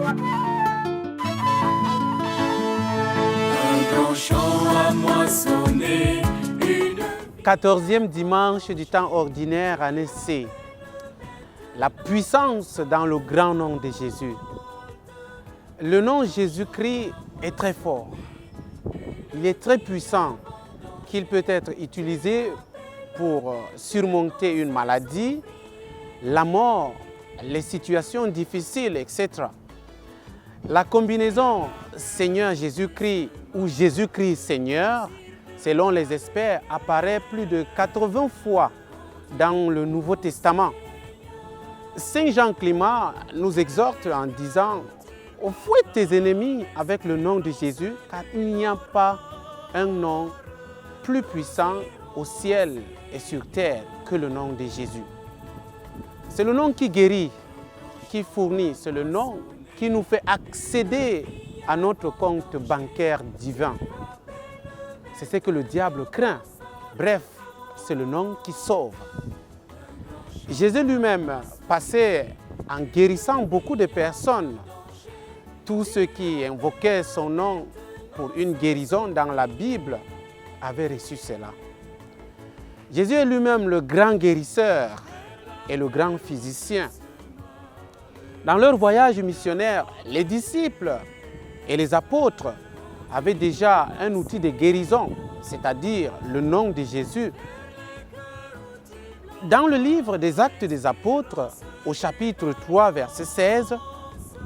Un grand champ à moissonner, 14e dimanche du temps ordinaire, année C. La puissance dans le grand nom de Jésus. Le nom Jésus-Christ est très fort. Il est très puissant, qu'il peut être utilisé pour surmonter une maladie, la mort, les situations difficiles, etc. La combinaison Seigneur Jésus-Christ ou Jésus-Christ Seigneur, selon les experts, apparaît plus de 80 fois dans le Nouveau Testament. Saint Jean Climat nous exhorte en disant « Fouette tes ennemis avec le nom de Jésus, car il n'y a pas un nom plus puissant au ciel et sur terre que le nom de Jésus. » C'est le nom qui guérit, qui fournit, c'est le nom qui nous fait accéder à notre compte bancaire divin. C'est ce que le diable craint. Bref, c'est le nom qui sauve. Jésus lui-même passait en guérissant beaucoup de personnes. Tous ceux qui invoquaient son nom pour une guérison dans la Bible avaient reçu cela. Jésus est lui-même le grand guérisseur et le grand physicien. Dans leur voyage missionnaire, les disciples et les apôtres avaient déjà un outil de guérison, c'est-à-dire le nom de Jésus. Dans le livre des Actes des Apôtres, au chapitre 3, verset 16,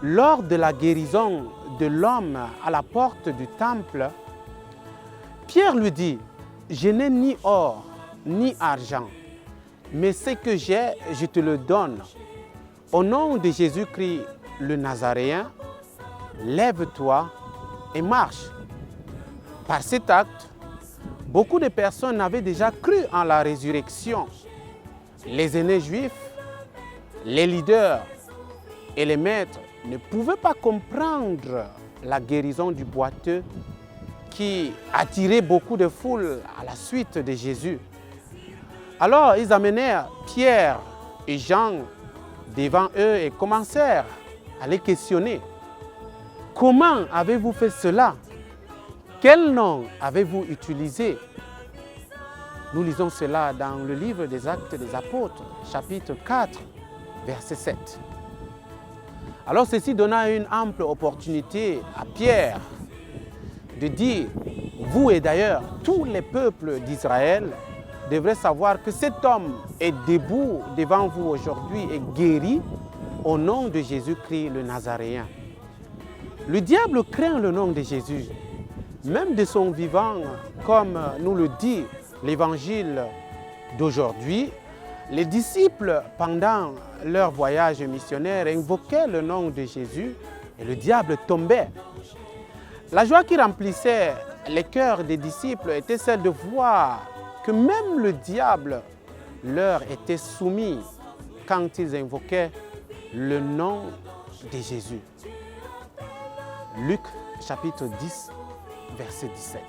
lors de la guérison de l'homme à la porte du temple, Pierre lui dit « Je n'ai ni or ni argent, mais ce que j'ai, je te le donne. Au nom de Jésus-Christ le Nazaréen, lève-toi et marche. » Par cet acte, beaucoup de personnes avaient déjà cru en la résurrection. Les aînés juifs, les leaders et les maîtres ne pouvaient pas comprendre la guérison du boiteux qui attirait beaucoup de foules à la suite de Jésus. Alors ils amenèrent Pierre et Jean devant eux et commencèrent à les questionner. « Comment avez-vous fait cela? Quel nom avez-vous utilisé ?» Nous lisons cela dans le livre des Actes des Apôtres, chapitre 4, verset 7. Alors ceci donna une ample opportunité à Pierre de dire, vous et d'ailleurs tous les peuples d'Israël devraient savoir que cet homme est debout devant vous aujourd'hui et guéri au nom de Jésus-Christ le Nazaréen. Le diable craint le nom de Jésus, même de son vivant, comme nous le dit l'évangile d'aujourd'hui. Les disciples, pendant leur voyage missionnaire, invoquaient le nom de Jésus et le diable tombait. La joie qui remplissait les cœurs des disciples était celle de voir que même le diable leur était soumis quand ils invoquaient le nom de Jésus. Luc chapitre 10, verset 17.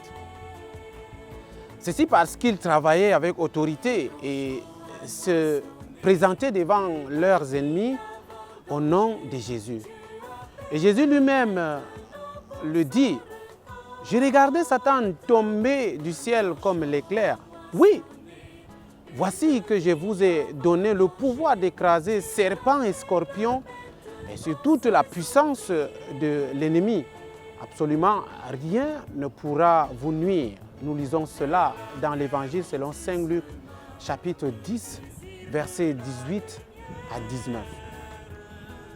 Ceci parce qu'ils travaillaient avec autorité et se présentaient devant leurs ennemis au nom de Jésus. Et Jésus lui-même le dit, « Je regardais Satan tomber du ciel comme l'éclair. Oui, voici que je vous ai donné le pouvoir d'écraser serpents et scorpions et sur toute la puissance de l'ennemi. Absolument rien ne pourra vous nuire. » Nous lisons cela dans l'Évangile selon Saint Luc, chapitre 10, versets 18 à 19.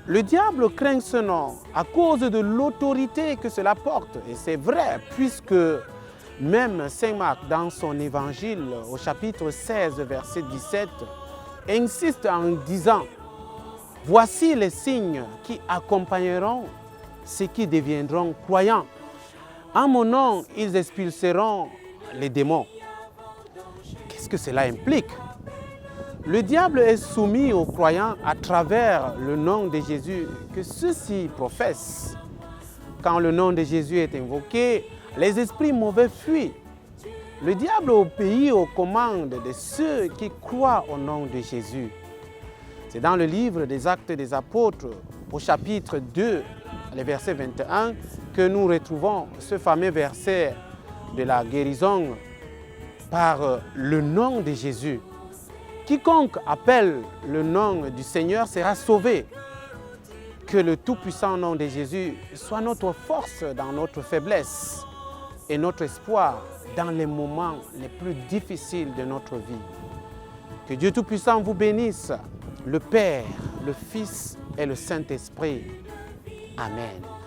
Le diable craint ce nom à cause de l'autorité que cela porte. Et c'est vrai, puisque même Saint Marc, dans son Évangile, au chapitre 16, verset 17, insiste en disant « Voici les signes qui accompagneront ceux qui deviendront croyants. En mon nom, ils expulseront les démons. » Qu'est-ce que cela implique? Le diable est soumis aux croyants à travers le nom de Jésus que ceux-ci professent. Quand le nom de Jésus est invoqué, les esprits mauvais fuient. Le diable obéit aux commandes de ceux qui croient au nom de Jésus. C'est dans le livre des Actes des Apôtres, au chapitre 2, le verset 21, que nous retrouvons ce fameux verset de la guérison par le nom de Jésus. Quiconque appelle le nom du Seigneur sera sauvé. Que le tout-puissant nom de Jésus soit notre force dans notre faiblesse et notre espoir dans les moments les plus difficiles de notre vie. Que Dieu Tout-Puissant vous bénisse, le Père, le Fils et le Saint-Esprit. Amen.